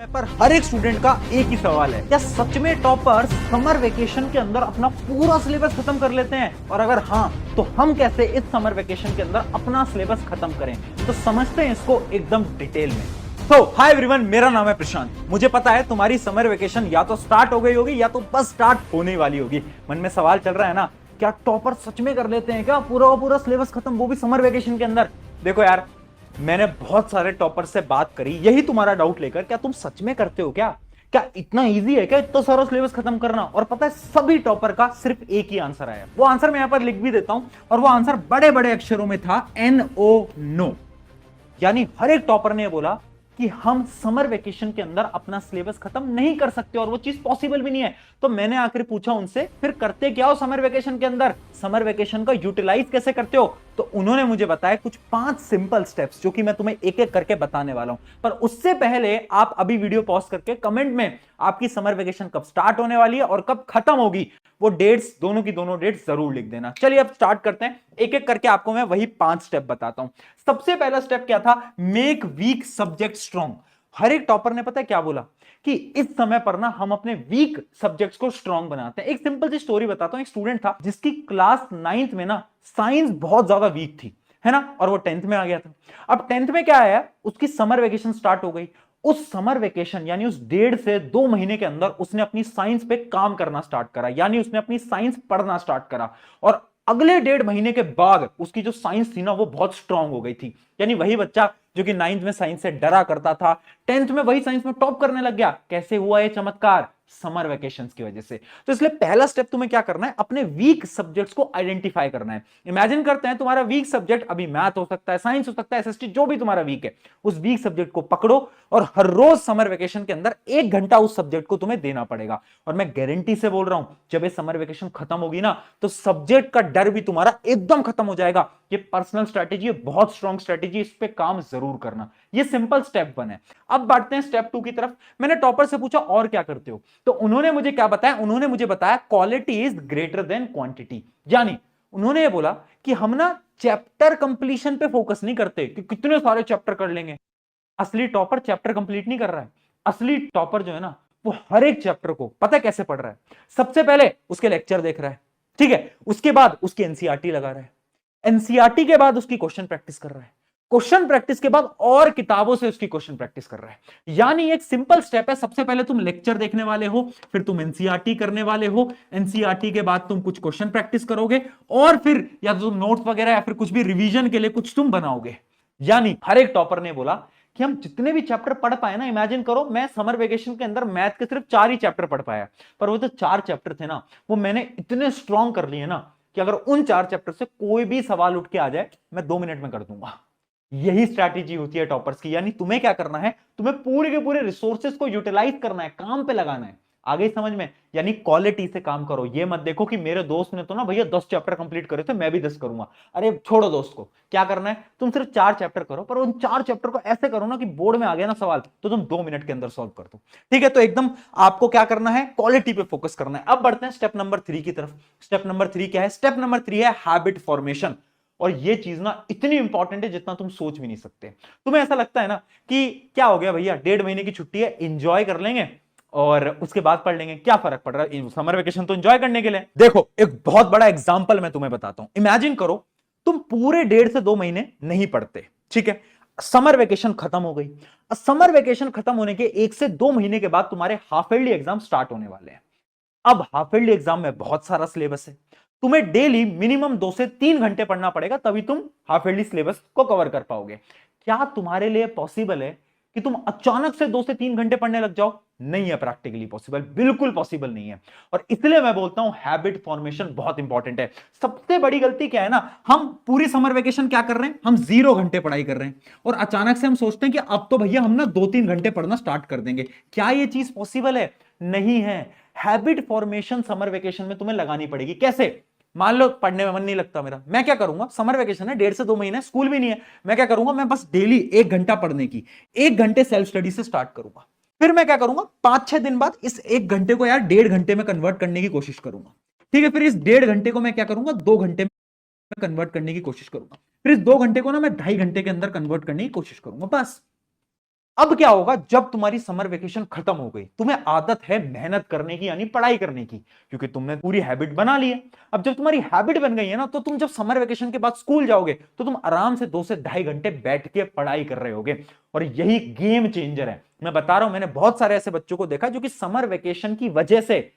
पर हर एक स्टूडेंट का एक ही सवाल है, क्या सच में टॉपर्स समर वेकेशन के अंदर अपना पूरा सिलेबस खत्म कर लेते हैं? और अगर हाँ, तो हम कैसे इस समर वेकेशन के अंदर अपना सिलेबस खत्म करें? तो समझते हैं इसको एकदम डिटेल में। तो हाय एवरीवन, मेरा नाम है प्रशांत। मुझे पता है तुम्हारी समर वेकेशन या तो स्टार्ट हो गई होगी या तो बस स्टार्ट होने वाली होगी। मन में सवाल चल रहा है ना, क्या टॉपर सच में कर लेते हैं क्या पूरा सिलेबस खत्म, वो भी समर वेकेशन के अंदर? देखो यार, मैंने बहुत सारे टॉपर से बात करी यही तुम्हारा डाउट लेकर, क्या तुम सच में करते हो क्या? क्या इतना इजी है क्या इतना सारा सिलेबस खत्म करना? और पता है सभी टॉपर का सिर्फ एक ही आंसर आया। वो आंसर मैं यहां पर लिख भी देता हूं, और वो आंसर बड़े बड़े अक्षरों में था, NO, नो। यानी हर एक टॉपर ने बोला कि हम समर वेकेशन के अंदर अपना सिलेबस खत्म नहीं कर सकते, और वो चीज पॉसिबल भी नहीं है। तो मैंने आखिर पूछा उनसे, फिर करते क्या हो समर वेकेशन के अंदर, समर वेकेशन का यूटिलाइज कैसे करते हो? तो उन्होंने मुझे बताया कुछ 5 सिंपल स्टेप्स, जो कि मैं तुम्हें एक एक करके बताने वाला हूं। पर उससे पहले आप अभी वीडियो पॉज करके कमेंट में आपकी समर वेकेशन कब स्टार्ट होने वाली है और कब खत्म होगी, वो डेट्स, दोनों की दोनों डेट्स जरूर लिख देना। चलिए अब स्टार्ट करते हैं, एक एक करके आपको मैं वही 5 स्टेप बताता हूं। सबसे पहला स्टेप क्या था? Make weak subject strong. हर एक टॉपर ने पता है क्या बोला कि इस समय पर ना हम अपने वीक सब्जेक्ट्स को स्ट्रॉन्ग बनाते हैं। एक सिंपल सी स्टोरी बताता हूं। एक स्टूडेंट था जिसकी क्लास 9th में ना साइंस बहुत ज्यादा वीक थी, है ना, और वो 10th में आ गया था। अब 10th में क्या आया, उसकी समर वेकेशन स्टार्ट हो गई। उस समर वेकेशन यानी उस 1.5 से 2 महीने के अंदर उसने अपनी साइंस पे काम करना स्टार्ट करा, यानी उसने अपनी साइंस पढ़ना स्टार्ट करा। और अगले 1.5 महीने के बाद उसकी जो साइंस थी ना, वो बहुत स्ट्रांग हो गई थी। यानी वही बच्चा जो कि 9th में साइंस से डरा करता था, 10th में वही साइंस में टॉप करने लग गया। कैसे हुआ ये चमत्कार? समर वेकेशंस की वजह से। तो इसलिए पहला स्टेप तुम्हें क्या करना है, अपने वीक सब्जेक्ट्स को आइडेंटिफाई करना है। इमेजिन करते हैं तुम्हारा वीक सब्जेक्ट अभी मैथ हो सकता है, साइंस हो सकता है, एसएसटी, जो भी तुम्हारा वीक है, उस वीक सब्जेक्ट को पकड़ो और हर रोज समर वेकेशन के अंदर 1 घंटा उस सब्जेक्ट को तुम्हें देना पड़ेगा। और मैं गारंटी से बोल रहा हूं, जब ये समर वेकेशन खत्म होगी ना, तो सब्जेक्ट का डर भी तुम्हारा एकदम खत्म हो जाएगा। ये पर्सनल स्ट्रेटेजी है, बहुत स्ट्रॉन्ग स्ट्रेटेजी, इस पे काम जरूर करना। ये सिंपल स्टेप 1 है। अब बढ़ते हैं स्टेप 2 की तरफ। मैंने टॉपर से पूछा और क्या करते हो, तो उन्होंने मुझे क्या बताया? उन्होंने मुझे बताया quality is greater than quantity. यानी उन्होंने ये बोला कि हम ना चैप्टर कंप्लीशन पे फोकस नहीं करते कि कितने सारे चैप्टर कर लेंगे। असली टॉपर चैप्टर कंप्लीट नहीं कर रहा है। असली टॉपर जो है ना, वो हर एक चैप्टर को पता है कैसे पढ़ रहा है। सबसे पहले उसके लेक्चर देख रहा है, ठीक है, उसके बाद उसकी एनसीईआरटी लगा रहा है, एनसीईआरटी के बाद उसकी क्वेश्चन प्रैक्टिस कर रहा है, क्वेश्चन प्रैक्टिस के बाद और किताबों से उसकी क्वेश्चन प्रैक्टिस कर रहा है। यानी एक सिंपल स्टेप है, सबसे पहले तुम लेक्चर देखने वाले हो, फिर तुम एनसीईआरटी करने वाले हो, एनसीईआरटी के बाद तुम कुछ क्वेश्चन प्रैक्टिस करोगे, और फिर या तो तुम नोट्स वगैरह या फिर कुछ भी रिवीजन के लिए कुछ तुम बनाओगे। यानी हर एक टॉपर ने बोला कि हम जितने भी चैप्टर पढ़ पाए ना, इमेजिन करो मैं समर वेकेशन के अंदर मैथ के सिर्फ 4 ही चैप्टर पढ़ पाया, पर वो जो 4 चैप्टर थे ना, वो मैंने इतने स्ट्रॉन्ग कर लिए ना कि अगर उन 4 चैप्टर से कोई भी सवाल उठ के आ जाए, मैं 2 मिनट में कर दूंगा। यही स्ट्रैटेजी होती है टॉपर्स की। यानी तुम्हें क्या करना है, तुम्हें पूरे के पूरे रिसोर्सेज को यूटिलाइज करना है, काम पे लगाना है। आगे समझ में? यानी क्वालिटी से काम करो। ये मत देखो कि मेरे दोस्त ने तो ना भैया 10 चैप्टर कंप्लीट करे थे, मैं भी 10 करूंगा। अरे छोड़ो दोस्त को, क्या करना है, तुम सिर्फ 4 चैप्टर करो, पर उन 4 चैप्टर को ऐसे करो ना कि बोर्ड में आ गया ना सवाल, तो तुम 2 मिनट के अंदर सॉल्व कर दो। ठीक है, तो एकदम आपको क्या करना है, क्वालिटी पे फोकस करना है। अब बढ़ते हैं स्टेप नंबर 3 की तरफ। स्टेप नंबर 3 क्या है? स्टेप नंबर 3 है हैबिट फॉर्मेशन। और ये चीज ना इतनी इंपॉर्टेंट है जितना तुम सोच भी नहीं सकते। तुम्हें ऐसा लगता है ना कि क्या हो गया भैया, 1.5 महीने की छुट्टी है, एंजॉय कर लेंगे और उसके बाद पढ़ लेंगे, क्या फर्क पड़ रहा है, समर वेकेशन तो एंजॉय करने के लिए। देखो एक बहुत बड़ा एग्जांपल मैं तुम्हें बताता हूं। इमेजिन करो तुम पूरे 1.5 से 2 महीने नहीं पढ़ते, ठीक है, समर वेकेशन खत्म हो गई। समर वेकेशन खत्म होने के 1 से 2 महीने के बाद तुम्हारे हाफ ईयरली एग्जाम स्टार्ट होने वाले हैं। अब हाफ ईयरली एग्जाम में बहुत सारा सिलेबस है, तुम्हें डेली मिनिमम 2 से 3 घंटे पढ़ना पड़ेगा, तभी तुम हाफ ईयरली सिलेबस को कवर कर पाओगे। क्या तुम्हारे लिए पॉसिबल है कि तुम अचानक से 2 से 3 घंटे पढ़ने लग जाओ? नहीं है प्रैक्टिकली पॉसिबल, बिल्कुल पॉसिबल नहीं है। और इसलिए मैं बोलता हूं हैबिट फॉर्मेशन बहुत इंपॉर्टेंट है। सबसे बड़ी गलती क्या है ना, हम पूरी समर वेकेशन क्या कर रहे हैं, हम 0 घंटे पढ़ाई कर रहे हैं, और अचानक से हम सोचते हैं कि अब तो भैया हम ना 2-3 घंटे पढ़ना स्टार्ट कर देंगे। क्या ये चीज पॉसिबल है? नहीं है। हैबिट फॉर्मेशन समर वेकेशन में तुम्हें लगानी पड़ेगी। कैसे? मान लो पढ़ने में मन नहीं लगता मेरा, मैं क्या करूंगा, समर वेकेशन है, 1.5 से 2 महीने स्कूल भी नहीं है, मैं क्या करूंगा, मैं बस डेली 1 घंटा पढ़ने की, 1 घंटे सेल्फ स्टडी से स्टार्ट करूंगा। फिर मैं क्या करूंगा, 5-6 दिन बाद इस 1 घंटे को यार 1.5 घंटे में कन्वर्ट करने की कोशिश करूंगा। ठीक है, फिर इस 1.5 घंटे को मैं क्या करूंगा, 2 घंटे में कन्वर्ट करने की कोशिश करूंगा। फिर इस 2 घंटे को ना मैं 2.5 घंटे के अंदर कन्वर्ट करने की कोशिश करूंगा। बस अब क्या होगा जब तुम्हारी समर वेकेशन खत्म हो गई, तुम्हें आदत है मेहनत करने की यानी पढ़ाई करने की, क्योंकि तुमने पूरी हैबिट बना ली है। अब जब तुम्हारी हैबिट बन गई है ना, तो तुम जब समर वेकेशन के बाद स्कूल जाओगे तो तुम आराम से 2 से 2.5 घंटे बैठ के पढ़ाई कर रहे होगे। और यही गेम चेंजर है, मैं बता रहा हूं। मैंने बहुत सारे ऐसे बच्चों को देखा जो कि समर वेकेशन की वजह से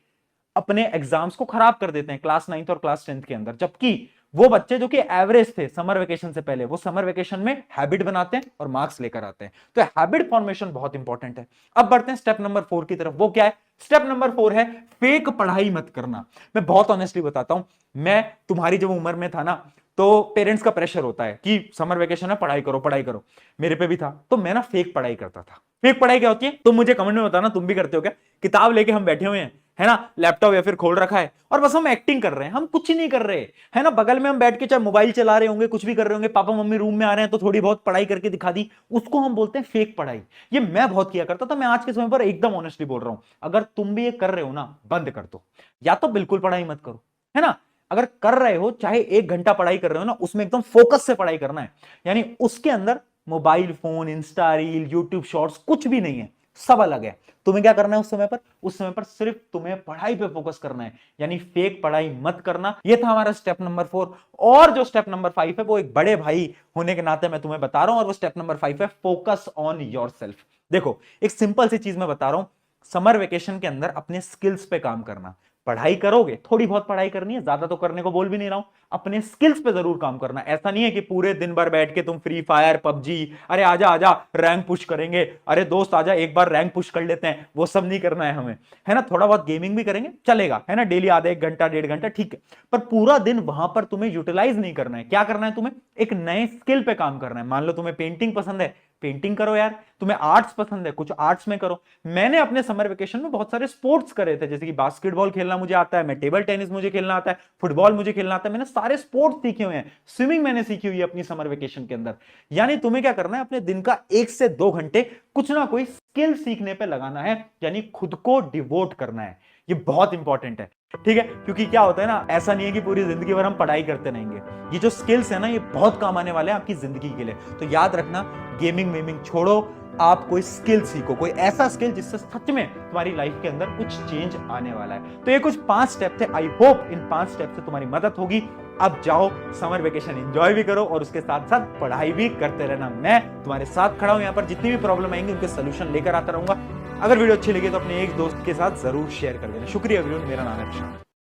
अपने एग्जाम्स को खराब कर देते हैं क्लास 9th और क्लास 10th के अंदर, जबकि वो बच्चे जो कि एवरेज थे समर वेकेशन से पहले, वो समर वेकेशन में हैबिट बनाते हैं और मार्क्स लेकर आते हैं। तो हैबिट फॉर्मेशन बहुत इंपॉर्टेंट है। अब बढ़ते हैं स्टेप नंबर 4 की तरफ। वो क्या है? स्टेप नंबर 4 है फेक पढ़ाई मत करना। मैं बहुत ऑनेस्टली बताता हूं, मैं तुम्हारी जब उम्र में था ना, तो पेरेंट्स का प्रेशर होता है कि समर वेकेशन है, पढ़ाई करो पढ़ाई करो। मेरे पे भी था, तो मैं ना फेक पढ़ाई करता था। फेक पढ़ाई क्या होती है तुम मुझे कमेंट में बताना, तुम भी करते हो क्या? किताब लेके हम बैठे हुए हैं, है ना, लैपटॉप या फिर खोल रखा है, और बस हम एक्टिंग कर रहे हैं, हम कुछ नहीं कर रहे, है ना। बगल में हम बैठ के चाहे मोबाइल चला रहे होंगे, कुछ भी कर रहे होंगे, पापा मम्मी रूम में आ रहे हैं तो थोड़ी बहुत पढ़ाई करके दिखा दी, उसको हम बोलते हैं फेक पढ़ाई। ये मैं बहुत किया करता था। मैं आज के समय पर एकदम ऑनेस्टली बोल रहा हूं, अगर तुम भी ये कर रहे हो ना, बंद कर दो। या तो बिल्कुल पढ़ाई मत करो, है ना। अगर कर रहे हो, चाहे 1 घंटा पढ़ाई कर रहे हो ना, उसमें एकदम फोकस से पढ़ाई करना है, यानी उसके अंदर mobile phone, Insta reel, YouTube shorts कुछ भी नहीं है, सब अलग है। तुम्हें क्या करना है उस समय पर? उस समय पर सिर्फ तुम्हें पढ़ाई पे फोकस करना है, यानी फेक पढ़ाई मत करना। यह था हमारा स्टेप नंबर 4। और जो स्टेप नंबर 5 है, वो एक बड़े भाई होने के नाते मैं तुम्हें बता रहा हूं, और वो स्टेप नंबर 5 है फोकस ऑन योरसेल्फ। देखो, एक सिंपल सी चीज मैं बता रहा हूं, समर वेकेशन के अंदर अपने स्किल्स पे काम करना। पढ़ाई करोगे, थोड़ी बहुत पढ़ाई करनी है, ज्यादा तो करने को बोल भी नहीं रहा हूं। अपने स्किल्स पे जरूर काम करना। ऐसा नहीं है कि पूरे दिन भर बैठ के तुम फ्री फायर, पबजी, अरे आजा आजा रैंक पुश करेंगे, अरे दोस्त आजा एक बार रैंक पुश कर लेते हैं, वो सब नहीं करना है हमें, है ना। थोड़ा बहुत गेमिंग भी करेंगे चलेगा, है ना, डेली आधा 1 घंटा 1.5 घंटा ठीक है, पर पूरा दिन वहां पर तुम्हें यूटिलाइज नहीं करना है। क्या करना है तुम्हें? एक नए स्किल पे काम करना है। मान लो तुम्हें पेंटिंग पसंद है, पेंटिंग करो यार। तुम्हें आर्ट्स पसंद है, कुछ आर्ट्स में करो। मैंने अपने समर वेकेशन में बहुत सारे स्पोर्ट्स करे थे, जैसे कि बास्केटबॉल खेलना मुझे आता है, मैं टेबल टेनिस मुझे खेलना आता है, फुटबॉल मुझे खेलना आता है। मैंने सारे स्पोर्ट्स सीखे हुए हैं, स्विमिंग मैंने सीखी हुई है अपनी समर वेकेशन के अंदर। यानी तुम्हें क्या करना है? अपने दिन का 1 से 2 घंटे कुछ ना कोई स्किल सीखने पे लगाना है, यानी खुद को डिवोट करना है। ये बहुत इंपॉर्टेंट है, ठीक है। क्योंकि क्या होता है ना, ऐसा नहीं है कि पूरी जिंदगी भर हम पढ़ाई करते रहेंगे। ये जो स्किल्स है ना, ये बहुत काम आने वाले हैं आपकी जिंदगी के लिए। तो याद रखना, गेमिंग वेमिंग छोड़ो, आप कोई स्किल सीखो, कोई ऐसा स्किल जिससे सच में तुम्हारी लाइफ के अंदर कुछ चेंज आने वाला है। तो ये कुछ 5 स्टेप थे। आई होप इन 5 स्टेप से तुम्हारी मदद होगी। अब जाओ, समर वेकेशन एंजॉय भी करो और उसके साथ साथ पढ़ाई भी करते रहना। मैं तुम्हारे साथ खड़ा हूं, यहां पर जितनी भी प्रॉब्लम आएंगी उनके सोल्यूशन लेकर आता रहूंगा। अगर वीडियो अच्छी लगी तो अपने एक दोस्त के साथ जरूर शेयर कर देना। शुक्रिया एवरीवन, मेरा नाम है प्रशांत।